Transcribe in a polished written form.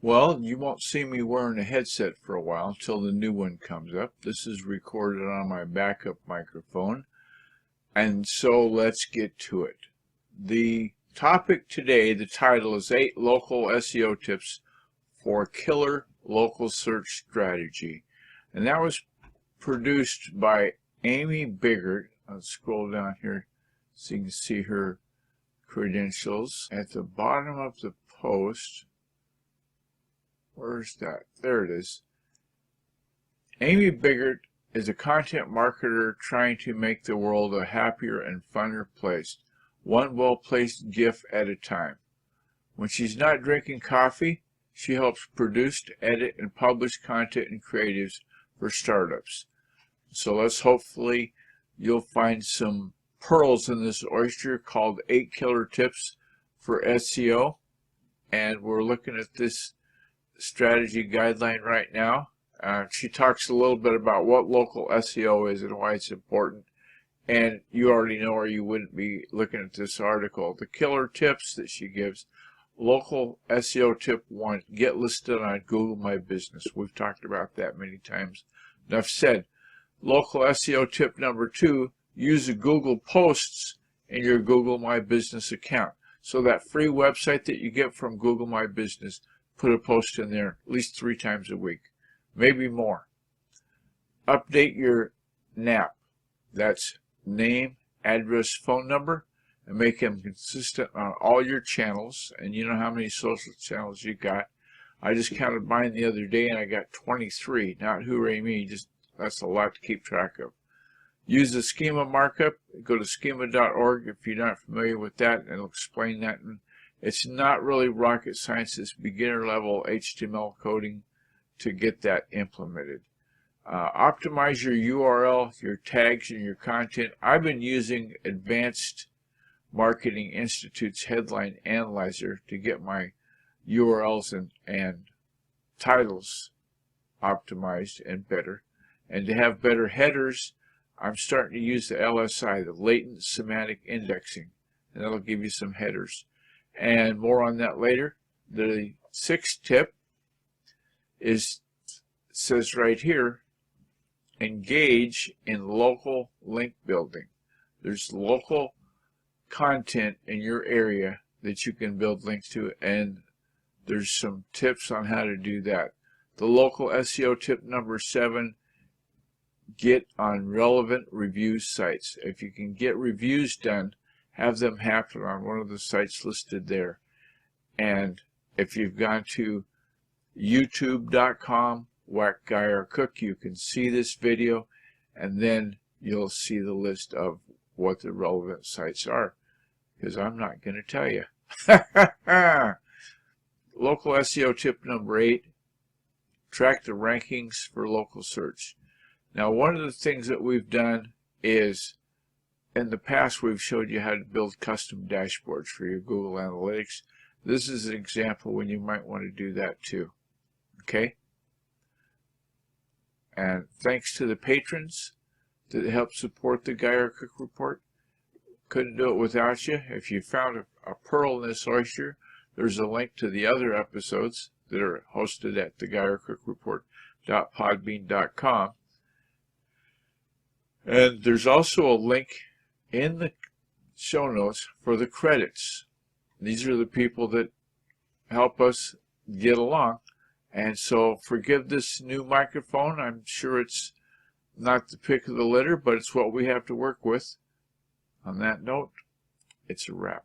Well, you won't see me wearing a headset for a while until the new one comes up. This is recorded on my backup microphone. And so let's get to it. The topic today, the title is 8 Local SEO Tips for a Killer Local Search Strategy. And that was produced by Amy Biggert. I'll scroll down here so you can see her credentials. At the bottom of the post, where's that? There it is. Amy Biggert is a content marketer trying to make the world a happier and funner place, one well-placed GIF at a time. When she's not drinking coffee, she helps produce, edit, and publish content and creatives for startups. So hopefully you'll find some pearls in this oyster called 8 Killer Tips for SEO. And we're looking at this strategy guideline right now. She talks a little bit about what local SEO is and why it's important. And you already know, or you wouldn't be looking at this article. The killer tips that she gives. Local SEO tip 1, get listed on Google My Business. We've talked about that many times. Enough said. Local SEO tip number 2, use the Google Posts in your Google My Business account. So that free website that you get from Google My Business, put a post in there at least 3 times a week, maybe more. Update your NAP. That's name, address, phone number, and make them consistent on all your channels. And you know how many social channels you got. I just counted mine the other day and I got 23. Not hooray me, just that's a lot to keep track of. Use the schema markup. Go to schema.org if you're not familiar with that, and it'll explain that. And it's not really rocket science. It's beginner level HTML coding to get that implemented. Optimize your URL, your tags, and your content. I've been using Advanced Marketing Institute's Headline Analyzer to get my URLs and titles optimized and better. And to have better headers, I'm starting to use the LSI, the Latent Semantic Indexing, and that'll give you some headers. And more on that later. The 6th tip says right here, engage in local link building. There's local content in your area that you can build links to, and there's some tips on how to do that. The local SEO tip number 7, get on relevant review sites. If you can get reviews done, have them happen on one of the sites listed there. And if you've gone to youtube.com /WhackGuyOrCook, you can see this video, and then you'll see the list of what the relevant sites are, because I'm not going to tell you. Local SEO tip number 8, track the rankings for local search. Now, one of the things that we've done is, in the past, we've showed you how to build custom dashboards for your Google Analytics. This is an example when you might want to do that too. Okay? And thanks to the patrons that help support the Guy or Cook Report. Couldn't do it without you. If you found a pearl in this oyster, there's a link to the other episodes that are hosted at theguyorcookreport.podbean.com. And there's also a link in the show notes for the credits. These are the people that help us get along. And so forgive this new microphone. I'm sure it's not the pick of the litter, but it's what we have to work with. On that note, it's a wrap.